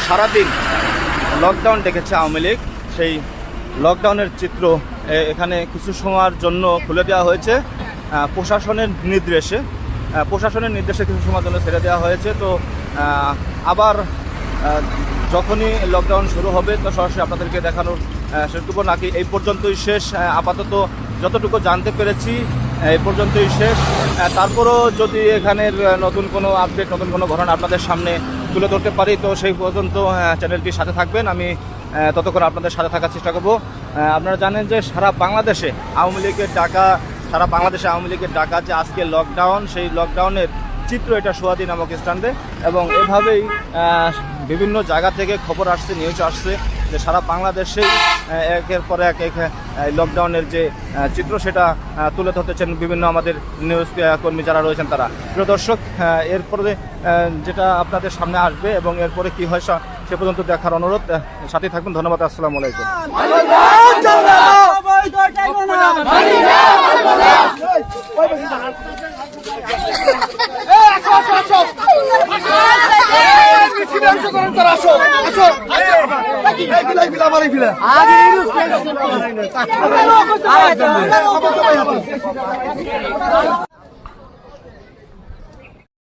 সারাদিন লকডাউন ডেকেছে আওয়ামী লীগ, সেই লকডাউনের চিত্র এখানে কিছু সময়ের জন্য খুলে দেওয়া হয়েছে প্রশাসনের নির্দেশে কিছু সময়ের জন্য ছেড়ে দেওয়া হয়েছে। তো আবার যখনই লকডাউন শুরু হবে তো সরাসরি আপনাদেরকে দেখানোর সেটুকু নাকি এই পর্যন্তই শেষ, আপাতত যতটুকু জানতে পেরেছি এই পর্যন্তই শেষ। তারপরও যদি এখানের নতুন কোনো আপডেট, নতুন কোনো ঘটনা আপনাদের সামনে তুলে ধরতে পারি তো সেই পর্যন্ত চ্যানেলটির সাথে থাকবেন, আমি ততক্ষণ আপনাদের সাথে থাকার চেষ্টা করব। আপনারা জানেন যে সারা বাংলাদেশে আওয়ামী লীগের ডাকা যে আজকে লকডাউন, সেই লকডাউনের চিত্র এটা সোয়াদি নামক স্ট্যান্ডে, এবং এভাবেই বিভিন্ন জায়গা থেকে খবর আসছে, নিউজ আসছে যে সারা বাংলাদেশেই একের পর এক লকডাউনের যে চিত্র সেটা তুলে ধরতেছেন বিভিন্ন আমাদের নিউজ কর্মী যারা রয়েছেন তারা। প্রিয় দর্শক, এরপরে যেটা আপনাদের সামনে আসবে এবং এরপরে কি হয় সে পর্যন্ত দেখার অনুরোধ, সাথে থাকবেন। ধন্যবাদ, আসসালামু আলাইকুম। আগে